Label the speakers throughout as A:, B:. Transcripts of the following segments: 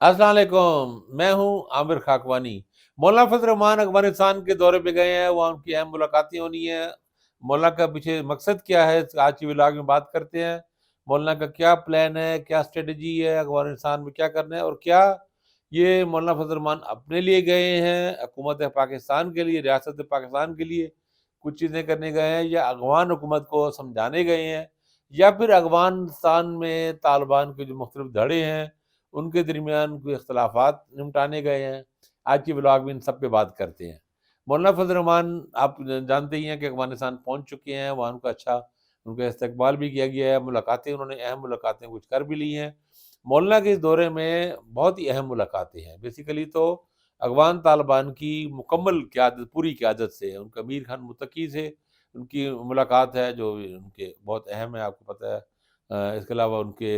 A: السلام علیکم، میں ہوں عامر خاکوانی۔ مولانا فضل الرحمان افغانستان کے دورے پہ گئے ہیں، وہاں ان کی اہم ملاقاتیں ہونی ہیں۔ مولانا کا پیچھے مقصد کیا ہے، آج کی ولاگ میں بات کرتے ہیں۔ مولانا کا کیا پلان ہے، کیا اسٹریٹجی ہے، افغانستان میں کیا کرنا ہے، اور کیا یہ مولانا فضل الرحمان اپنے لیے گئے ہیں، حکومت پاکستان کے لیے، ریاست پاکستان کے لیے کچھ چیزیں کرنے گئے ہیں، یا افغان حکومت کو سمجھانے گئے ہیں، یا پھر افغانستان میں طالبان کے جو مختلف دھڑے ہیں ان کے درمیان کوئی اختلافات نمٹانے گئے ہیں۔ آج کی ولاگ میں ان سب پہ بات کرتے ہیں۔ مولانا فضل الرحمان آپ جانتے ہی ہیں کہ افغانستان پہنچ چکے ہیں، وہاں ان کا استقبال بھی کیا گیا ہے، ملاقاتیں انہوں نے اہم ملاقاتیں کچھ کر بھی لی ہیں۔ مولانا کے اس دورے میں بہت ہی اہم ملاقاتیں ہیں۔ بیسیکلی تو افغان طالبان کی مکمل قیادت، پوری قیادت سے، ان کا امیر خان متقی سے ان کی ملاقات ہے، جو ان کے بہت اہم ہے، آپ کو پتہ ہے۔ اس کے علاوہ ان کے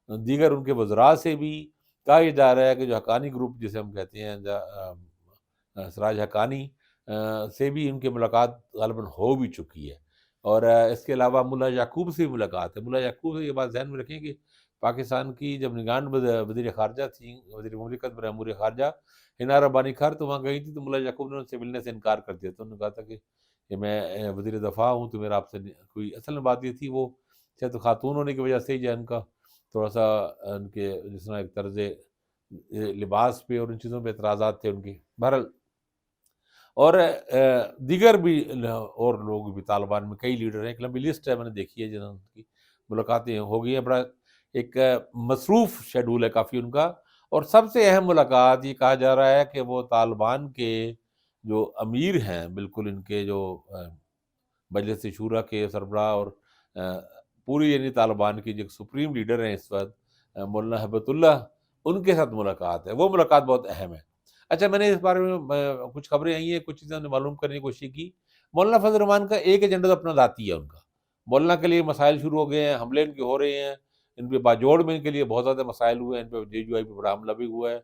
A: دیگر ان کے وزراء سے بھی کہا یہ جا رہا ہے کہ جو حقانی گروپ جسے ہم کہتے ہیں، سراج حقانی سے بھی ان کی ملاقات غالباً ہو بھی چکی ہے۔ اور اس کے علاوہ ملا یعقوب سے بھی ملاقات ہے۔ ملا یعقوب سے یہ بات ذہن میں رکھیں کہ پاکستان کی جب نگران وزیر خارجہ تھیں، وزیر مملکت برائے امور خارجہ ہنا ربانی خار، تو وہاں گئی تھی، تو ملا یعقوب نے ان سے ملنے سے انکار کر دیا۔ تو انہوں نے کہا تھا کہ میں وزیر دفاع ہوں، تو میرا آپ سے کوئی، اصل میں بات یہ تھی، وہ شاید خاتون ہونے کی وجہ سے ہی جو ہے ان کا تھوڑا سا ان کے جس طرح ایک طرز لباس پہ اور ان چیزوں پہ اعتراضات تھے ان کے، بہرحال۔ اور دیگر بھی اور لوگ بھی طالبان میں کئی لیڈر ہیں، ایک لمبی لسٹ ہے، میں نے دیکھی ہے جنہوں کی ملاقاتیں ہو گئی ہیں۔ بڑا ایک مصروف شیڈول ہے کافی ان کا۔ اور سب سے اہم ملاقات یہ کہا جا رہا ہے کہ وہ طالبان کے جو امیر ہیں، بالکل ان کے جو مجلس شورا کے سربراہ اور پوری یعنی طالبان کی جو سپریم لیڈر ہیں اس وقت، مولانا ہیبت اللہ، ان کے ساتھ ملاقات ہے۔ وہ ملاقات بہت اہم ہے۔ اچھا، میں نے اس بارے میں کچھ خبریں آئی ہیں، کچھ چیزیں ہم نے معلوم کرنے کی کوشش کی۔ مولانا فضل الرحمان کا ایک ایجنڈا تو اپنا ذاتی ہے ان کا۔ مولانا کے لیے مسائل شروع ہو گئے ہیں، حملے ان کے ہو رہے ہیں، ان پہ باجوڑ میں ان کے لیے بہت زیادہ مسائل ہوئے ہیں، ان پہ جے یو آئی پہ بڑا حملہ بھی ہوا ہے۔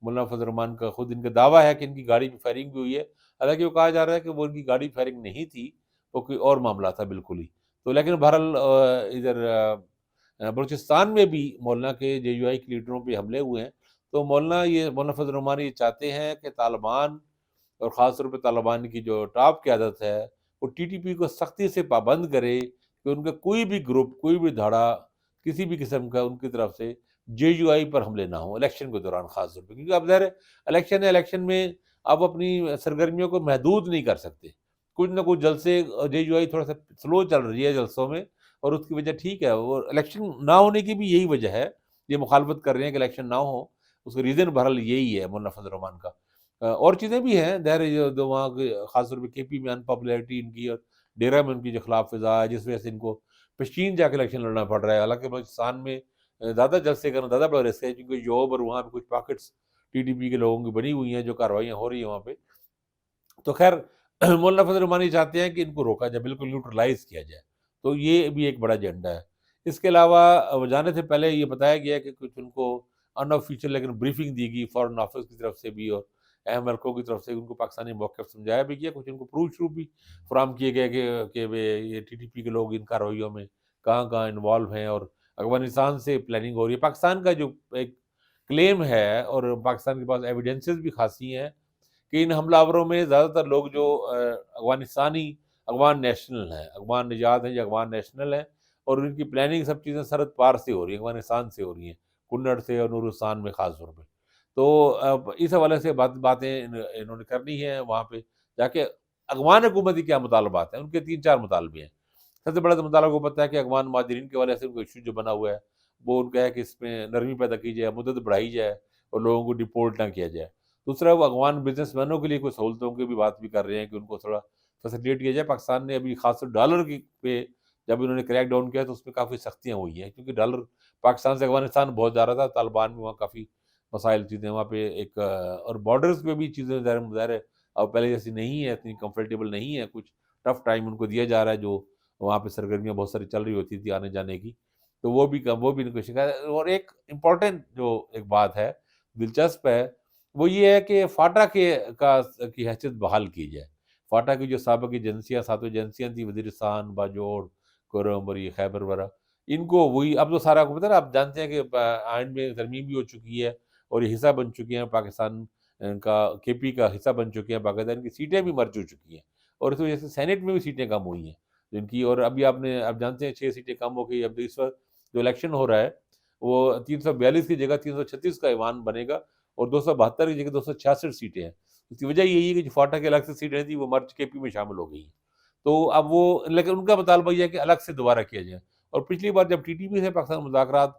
A: مولانا فضل الرحمان کا خود ان کا دعویٰ ہے کہ ان کی گاڑی پہ فائرنگ بھی ہوئی ہے، حالانکہ وہ کہا جا رہا ہے کہ وہ ان کی گاڑی فائرنگ نہیں تھی، وہ کوئی اور معاملہ تھا بالکل ہی۔ تو لیکن بہرحال ادھر بلوچستان میں بھی مولانا کے جے یو آئی کے لیڈروں پہ حملے ہوئے ہیں۔ تو مولانا فضل الرحمان یہ چاہتے ہیں کہ طالبان، اور خاص طور پہ طالبان کی جو ٹاپ قیادت ہے، وہ ٹی ٹی پی کو سختی سے پابند کرے کہ ان کا کوئی بھی گروپ، کوئی بھی دھڑا کسی بھی قسم کا ان کی طرف سے جے یو آئی پر حملے نہ ہوں الیکشن کے دوران، خاص طور پہ، کیونکہ اب ظاہر ہے الیکشن ہے، الیکشن میں آپ اپنی سرگرمیوں کو محدود نہیں کر سکتے۔ کچھ نہ کچھ جلسے، جے یو آئی تھوڑا سا سلو چل رہی ہے جلسوں میں، اور اس کی وجہ ٹھیک ہے، وہ الیکشن نہ ہونے کی بھی یہی وجہ ہے، یہ مخالفت کر رہے ہیں کہ الیکشن نہ ہو، اس کا ریزن بہرحال یہی ہے مولانا فضل الرحمان کا۔ اور چیزیں بھی ہیں ظاہر ہے، جو وہاں کے خاص طور پہ کے پی میں ان پاپولیرٹی ان کی، اور ڈیرہ میں ان کی جو خلاف فضا ہے، جس وجہ سے ان کو پشین جا کے الیکشن لڑنا پڑ رہا ہے۔ حالانکہ بلوچستان میں زیادہ جلسے کرنا زیادہ بڑا رسک ہے، کیونکہ جوب اور وہاں پہ کچھ پاکٹس ٹی ڈی پی کے لوگوں کی بنی ہوئی ہیں، جو کارروائیاں ہو رہی ہیں وہاں پہ۔ تو خیر، مولانا فضل الرحمانی چاہتے ہیں کہ ان کو روکا جائے، بالکل نیوٹرلائز کیا جائے۔ تو یہ بھی ایک بڑا ایجنڈا ہے۔ اس کے علاوہ جانے سے پہلے یہ بتایا گیا کہ کچھ ان کو ان آفیشیل لیکن بریفنگ دی گئی فارن آفس کی طرف سے بھی، اور اہم حلقوں کی طرف سے ان کو پاکستانی موقف سمجھایا بھی گیا، کچھ ان کو پروف بھی فراہم کیے گئے کہ یہ ٹی ٹی پی کے لوگ ان کارروائیوں میں کہاں کہاں انوالو ہیں، اور افغانستان سے پلاننگ ہو رہی ہے۔ پاکستان کا جو ایک کلیم ہے، اور پاکستان کے پاس ایویڈنسز بھی خاصی ہیں، کہ ان حملہ آوروں میں زیادہ تر لوگ جو افغان نیشنل ہیں، افغان نژاد ہیں یا افغان نیشنل ہیں، اور ان کی پلاننگ سب چیزیں سرحد پار سے ہو رہی ہیں، افغانستان سے ہو رہی ہیں، کنڑ سے اور نورستان میں خاص طور پہ۔ تو اب اس حوالے سے باتیں انہوں نے کرنی ہے وہاں پہ جا کے۔ افغان حکومت کی کیا مطالبات ہیں، ان کے 3-4 مطالبے ہیں۔ سب سے بڑا تو مطالبہ کو پتہ ہے کہ افغان مہاجرین کے حوالے سے ان کو ایشو جو بنا ہوا ہے، وہ ان کا ہے کہ اس میں نرمی پیدا کی جائے، مدت بڑھائی جائے، اور لوگوں کو ڈپورٹ نہ کیا جائے۔ دوسرا، وہ افغان بزنس مینوں کے لیے کوئی سہولتوں کی بھی بات بھی کر رہے ہیں کہ ان کو تھوڑا فیسیلیٹ کیا جائے۔ پاکستان نے ابھی خاص طور ڈالر کی پہ جب انہوں نے کریک ڈاؤن کیا، تو اس میں کافی سختیاں ہوئی ہیں، کیونکہ ڈالر پاکستان سے افغانستان بہت جا رہا تھا، طالبان میں وہاں کافی مسائل چیزیں وہاں پہ ایک، اور بارڈرز پہ بھی چیزیں ظاہر ہے اب پہلے جیسی نہیں ہے، اتنی کمفرٹیبل نہیں ہے، کچھ ٹف ٹائم ان کو دیا جا رہا ہے، جو وہاں پہ سرگرمیاں بہت ساری چل رہی ہوتی تھی آنے جانے کی، تو وہ بھی ان کو شکایت ہے۔ اور ایک امپورٹنٹ جو ایک بات ہے، دلچسپ ہے، وہ یہ ہے کہ فاٹا کی حیثیت بحال کی جائے۔ فاٹا کی جو سابق ایجنسیاں، 7 ایجنسیاں تھیں، وزیرستان، باجوڑ، کرم اور یہ خیبر وغیرہ، ان کو وہی اب تو سارا آپ کو پتہ ہے نا، آپ جانتے ہیں کہ آئین میں ترمیم بھی ہو چکی ہے اور یہ حصہ بن چکی ہیں پاکستان کا، کے پی کا حصہ بن چکی ہیں، پاکستان کی سیٹیں بھی مرج ہو چکی ہیں، اور اس وجہ سے سینٹ میں بھی سیٹیں کم ہوئی ہیں جن کی، اور ابھی آپ جانتے ہیں 6 سیٹیں کم ہو گئی، اب اس وقت جو الیکشن ہو رہا ہے وہ 342 کی جگہ 336 کا ایوان بنے گا، اور 272 کی جگہ 266 سیٹیں ہیں۔ اس کی وجہ یہی ہے کہ جو فاٹا کے الگ سے سیٹیں تھیں وہ مرج کے پی میں شامل ہو گئی ہیں، تو اب وہ، لیکن ان کا مطالبہ یہ ہے کہ الگ سے دوبارہ کیا جائے، اور پچھلی بار جب ٹی ٹی پی سے پاکستان مذاکرات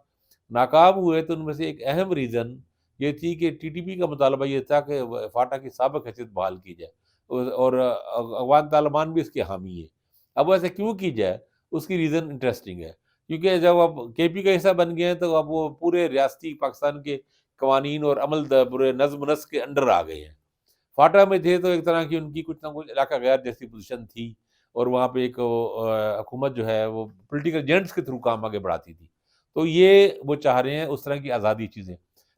A: ناکام ہوئے تو ان میں سے ایک اہم ریزن یہ تھی کہ ٹی ٹی پی کا مطالبہ یہ تھا کہ فاٹا کی سابق حیثیت بحال کی جائے، اور افغان طالبان بھی اس کے حامی ہے۔ اب ایسا کیوں کی جائے، اس کی ریزن انٹرسٹنگ ہے، کیونکہ جب اب کے پی کا حصہ بن گئے ہیں تو اب وہ پورے ریاستی پاکستان کے قوانین اور عمل پورے نظم و نسق کے انڈر آ گئے ہیں۔ فاٹا میں تھے تو ایک طرح کی ان کی کچھ نہ کچھ علاقہ غیر جیسی پوزیشن تھی، اور وہاں پہ ایک حکومت جو ہے وہ پولیٹیکل ایجنٹس کے تھرو کام آگے بڑھاتی تھی، تو یہ وہ چاہ رہے ہیں اس طرح کی آزادی چیزیں،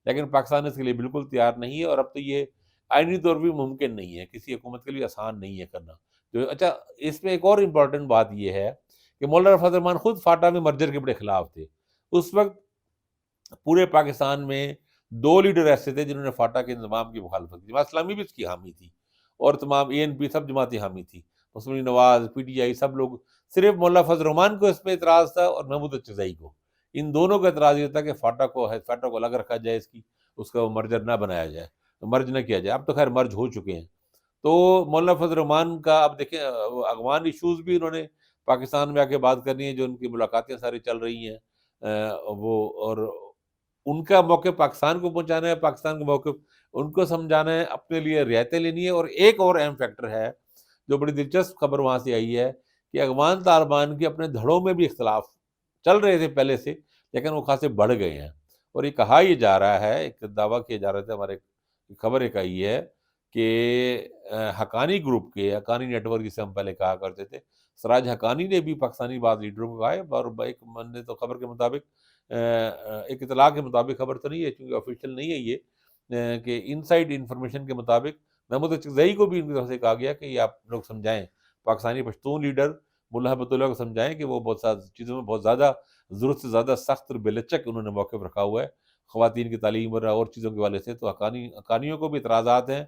A: لیکن پاکستان اس کے لیے بالکل تیار نہیں ہے، اور اب تو یہ آئینی طور بھی ممکن نہیں ہے، کسی حکومت کے لیے آسان نہیں ہے کرنا۔ تو اچھا، اس میں ایک اور امپورٹنٹ بات یہ ہے کہ مولانا فضل الرحمان خود فاٹا میں مرجر کے بڑے خلاف تھے۔ اس وقت پورے پاکستان میں 2 لیڈر ایسے تھے جنہوں نے فاٹا کے نظام کی مخالفت کی، جماعت اسلامی بھی اس کی حامی تھی، اور تمام اے این پی سب جماعتیں حامی تھی، مسلم league Nawaz, P T I سب لوگ، صرف مولانا فضل الرحمان کو اس پہ اعتراض تھا اور محمود الچزئی کو، ان دونوں کا اعتراض یہ تھا کہ فاٹا کو الگ رکھا جائے، اس کا مرجر نہ بنایا جائے، مرج نہ کیا جائے۔ اب تو خیر مرج ہو چکے ہیں، تو مولانا فضل الرحمان کا اب دیکھیں افغان ایشوز بھی انہوں نے پاکستان میں آ کے بات کرنی ہے، جو ان کی ملاقاتیں ساری چل رہی ہیں، وہ، اور ان کا موقف پاکستان کو پہنچانا ہے، پاکستان کا موقف ان کو سمجھانا ہے، اپنے لیے رعایتیں لینی ہے۔ اور ایک اور اہم فیکٹر ہے جو بڑی دلچسپ خبر وہاں سے آئی ہے کہ افغان طالبان کے اپنے دھڑوں میں بھی اختلاف چل رہے تھے پہلے سے، لیکن وہ خاصے بڑھ گئے ہیں، اور یہ کہا یہ جا رہا ہے، ایک دعویٰ کیا جا رہا تھا، ہمارے خبر ایک آئی ہے کہ حقانی گروپ کے، حقانی نیٹ ورک جسے ہم پہلے کہا کرتے تھے، سراج حقانی نے بھی پاکستانی بعض لیڈروں کو کہا ہے، اور ایک من نے تو خبر کے مطابق، ایک اطلاع کے مطابق، خبر تو نہیں ہے چونکہ آفیشیل نہیں ہے یہ، کہ ان سائڈ انفارمیشن کے مطابق محمود الچکزئی کو بھی ان کی طرف سے کہا گیا کہ یہ آپ لوگ سمجھائیں، پاکستانی پشتون لیڈر ملا ہیبت اللہ کو سمجھائیں کہ وہ بہت ساری چیزوں میں بہت زیادہ ضرورت سے زیادہ سخت اور بے لچک انہوں نے موقف رکھا ہوا ہے، خواتین کی تعلیم اور چیزوں کے حوالے سے، تو حقانیوں کو بھی اعتراضات ہیں،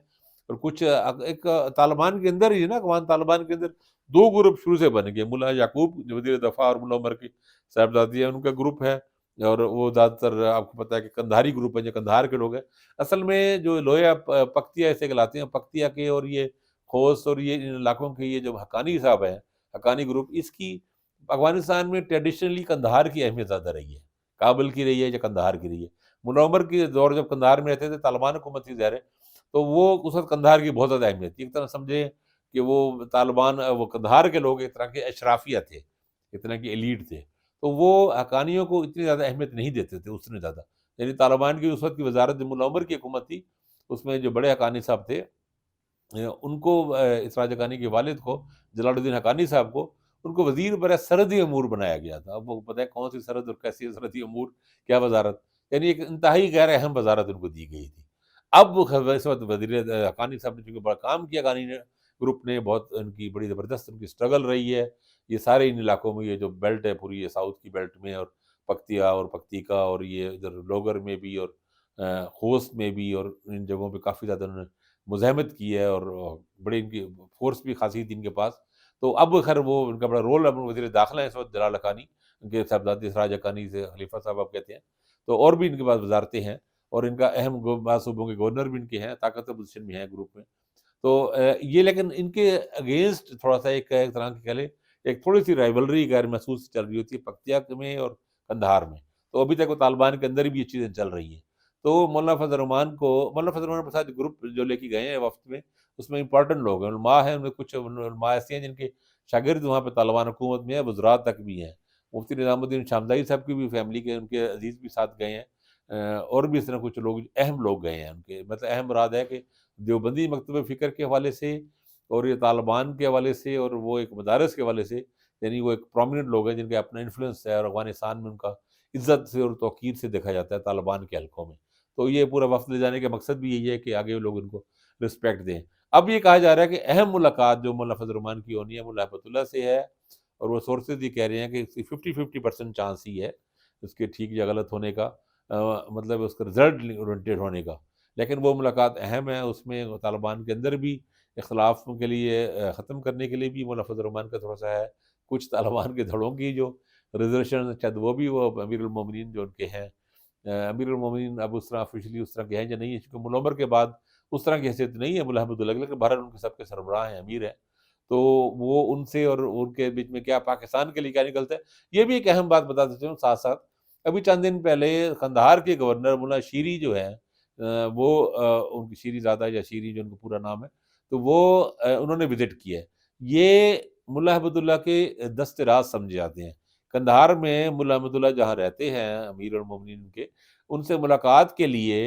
A: اور کچھ ایک طالبان کے اندر ہی نا، افغان طالبان کے اندر 2 گروپ شروع سے بن گئے، ملا یعقوب جو وزیر دفاع اور ملا عمر کی صاحبزادی ہے، ان کا گروپ ہے، اور وہ زیادہ تر آپ کو پتہ ہے کہ قندھاری گروپ ہے، جو قندھار کے لوگ ہیں، اصل میں جو لویا پکتیا ایسے کہلاتے ہیں، پکتیا کے اور یہ خوست اور یہ ان علاقوں کے یہ جو حقانی صاحب ہیں، حقانی گروپ، اس کی افغانستان میں ٹریڈیشنلی قندھار کی اہمیت زیادہ رہی ہے، کابل کی رہی ہے یا قندھار کی رہی ہے۔ ملا عمر کے دور جب قندھار میں رہتے تھے، طالبان حکومت تھی ظاہر ہے، تو وہ اس وقت قندھار کی بہت زیادہ اہمیت تھی، ایک طرح سمجھیں کہ وہ طالبان، وہ قندھار کے لوگ ایک طرح کے اشرافیہ تھے، ایک طرح کے ایلیٹ تھے، تو وہ حقانیوں کو اتنی زیادہ اہمیت نہیں دیتے تھے، اس نے زیادہ، یعنی طالبان کی اس وقت کی وزارت جو ملا عمر کی حکومت تھی، اس میں جو بڑے حقانی صاحب تھے، ان کو، اسراج حقانی کے والد کو، جلال الدین حقانی صاحب کو، ان کو وزیر برائے سرحدی امور بنایا گیا تھا۔ اب وہ پتہ ہے کون سی سرحد اور کیسی سرحدی امور، کیا وزارت، یعنی ایک انتہائی غیر اہم وزارت ان کو دی گئی تھی۔ اب اس وقت وزیر حقانی صاحب نے چونکہ بڑا کام کیا، حقانی نے گروپ نے، بہت ان کی بڑی زبردست ان کی اسٹرگل رہی ہے، یہ سارے ان علاقوں میں، یہ جو بیلٹ ہے پوری، یہ ساؤتھ کی بیلٹ میں، اور پکتیا اور پکتیکا، اور یہ ادھر لوگر میں بھی، اور خوست میں بھی، اور ان جگہوں پہ کافی زیادہ انہوں نے مزاحمت کی ہے، اور بڑی ان کی فورس بھی خاصی تھی ان کے پاس۔ تو اب خیر وہ ان کا بڑا رول، اب وزیر داخلہ ہے اس وقت جلال حقانی، ان کے صاحبزادے اسراج حقانی سے خلیفہ صاحب آپ کہتے ہیں، تو اور بھی ان کے پاس وزارتیں ہیں، اور ان کا اہم بعض صوبوں کے گورنر بھی ان کے ہیں، طاقتور پوزیشن میں ہیں گروپ میں، تو یہ، لیکن ان کے اگینسٹ تھوڑا سا ایک طرح کی کہہ لیں، ایک تھوڑی سی رائیولری غیر محسوس چل رہی ہوتی ہے پکتیا میں اور قندھار میں، تو ابھی تک وہ طالبان کے اندر بھی یہ چیزیں چل رہی ہیں۔ تو مولانا فضل الرحمان کے ساتھ گروپ جو لے کے گئے ہیں وفد میں، اس میں امپورٹنٹ لوگ ہیں، علماء ہیں، ان میں کچھ علماء ایسے ہیں جن کے شاگرد وہاں پہ طالبان حکومت میں ہیں، وزراء تک بھی ہیں، مفتی نظام الدین شامدائی صاحب کی بھی فیملی کے، ان کے عزیز بھی ساتھ گئے ہیں، اور بھی اس طرح کچھ لوگ، اہم لوگ گئے ہیں ان کے، مطلب اہم مراد ہے کہ دیوبندی مکتب فکر کے حوالے سے، اور یہ طالبان کے حوالے سے، اور وہ ایک مدارس کے حوالے سے، یعنی وہ ایک پرومیننٹ لوگ ہیں جن کا اپنا انفلوئنس ہے، اور افغانستان میں ان کا عزت سے اور توقیر سے دیکھا جاتا ہے طالبان کے حلقوں میں۔ تو یہ پورا وفد لے جانے کا مقصد بھی یہی ہے کہ آگے لوگ ان کو رسپیکٹ دیں۔ اب یہ کہا جا رہا ہے کہ اہم ملاقات جو مولانا فضل الرحمان کی ہونی ہے، ملا ہیبت اللہ سے ہے، اور وہ سورسز یہ کہہ رہے ہیں کہ اس کی 50% چانس ہی ہے اس کے ٹھیک یا غلط ہونے کا، مطلب اس کا رزلٹ اورینٹیڈ ہونے کا۔ لیکن وہ ملاقات اہم ہے، اس میں طالبان کے اندر بھی اختلاف کے لیے ختم کرنے کے لیے بھی مولانا فضل الرحمان کا تھوڑا سا ہے، کچھ طالبان کے دھڑوں کی جو ریزرویشن شاید وہ بھی وہ امیر المومنین جو ان کے ہیں، امیر المومنین اب اس طرح آفیشلی اس طرح کے ہیں یا نہیں ہے، چونکہ ملا عمر کے بعد اس طرح کی حیثیت نہیں ہے ملا احمد اللہ، لیکن بہرحال ان کے سب کے سربراہ ہیں، امیر ہیں، تو وہ ان سے اور ان کے بیچ میں کیا پاکستان کے لیے کیا نکلتا ہے، یہ بھی ایک اہم بات بتا دیتا ہوں ساتھ ساتھ۔ ابھی چند دن پہلے قندھار کے گورنر ملا شیری جو ہے، وہ ان کی شیری زادہ یا شیری جو ان کا پورا نام ہے، تو وہ انہوں نے وزٹ کیا ہے۔ یہ ملا احمد اللہ کے دست راز سمجھے جاتے ہیں۔ قندھار میں ملا احمد اللہ جہاں رہتے ہیں امیر المومنین کے، ان سے ملاقات کے لیے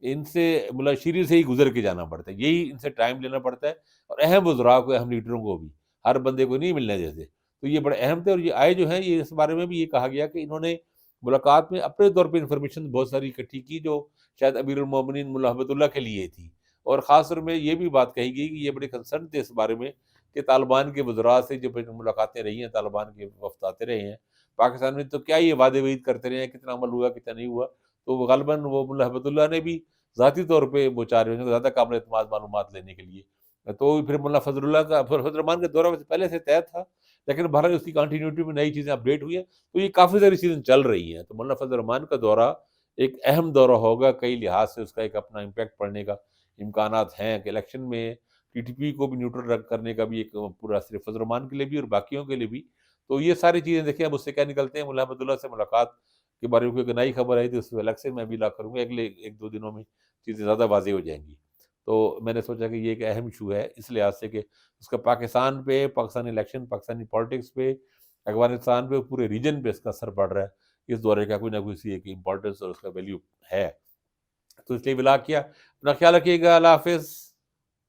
A: ان سے ملا شیری سے ہی گزر کے جانا پڑتا ہے، یہی ان سے ٹائم لینا پڑتا ہے، اور اہم وزراء کو، اہم لیڈروں کو بھی، ہر بندے کو نہیں ملنے دیتے، تو یہ بڑے اہم تھے۔ اور یہ آئے جو ہیں، یہ اس بارے میں بھی یہ کہا گیا کہ انہوں نے ملاقات میں اپنے طور پہ انفارمیشن بہت ساری اکٹھی کی جو شاید امیر المومنین ملا احمد اللہ کے لیے تھی، اور خاص طور میں یہ بھی بات کہی گئی کہ یہ بڑے کنسرن تھے اس بارے میں کہ طالبان کے وزراء سے جو ملاقاتیں رہی ہیں، طالبان کے وفد آتے رہے ہیں پاکستان میں، تو کیا یہ وعدے وعید کرتے رہے ہیں، کتنا عمل ہوا کتنا نہیں ہوا، تو غالباً وہ ملا احمد اللہ نے بھی ذاتی طور پہ وہ چاہ رہے ہیں زیادہ قابل اعتماد معلومات لینے کے لیے، تو پھر ملا فضل اللہ کا فضل الرحمان کا دورہ ویسے پہلے سے طے تھا، لیکن بہرحال اس کی کنٹینیوٹی میں نئی چیزیں اپڈیٹ ہوئی ہیں، تو یہ کافی ساری چیزیں چل رہی ہیں، تو مولانا فضل الرحمان کا دورہ ایک اہم دورہ ہوگا، کئی لحاظ سے اس کا ایک اپنا امپیکٹ پڑنے کا امکانات ہیں کہ الیکشن میں ٹی ٹی پی کو بھی نیوٹرل کرنے کا بھی ایک پورا صرف فضل الرحمان کے لیے بھی اور باقیوں کے لیے بھی، تو یہ ساری چیزیں دیکھیں اب اس سے کیا نکلتے ہیں۔ ملا احمد اللہ سے ملاقات کے بارے میں کوئی نئی خبر آئی تھی، اس سے الیکشن میں بھی لا کروں گا، اگلے ایک دو دنوں میں چیزیں زیادہ واضح ہو جائیں گی، تو میں نے سوچا کہ یہ ایک اہم ایشو ہے اس لحاظ سے کہ اس کا پاکستان پہ، پاکستانی الیکشن، پاکستانی پالیٹکس پہ، افغانستان پہ، پورے ریجن پہ اس کا اثر پڑ رہا ہے، اس دورے کا کوئی نہ کوئی سی ایک امپورٹنس اور اس کا ویلیو ہے، تو اس لیے بلا کیا۔ اپنا خیال رکھیے گا، اللہ حافظ۔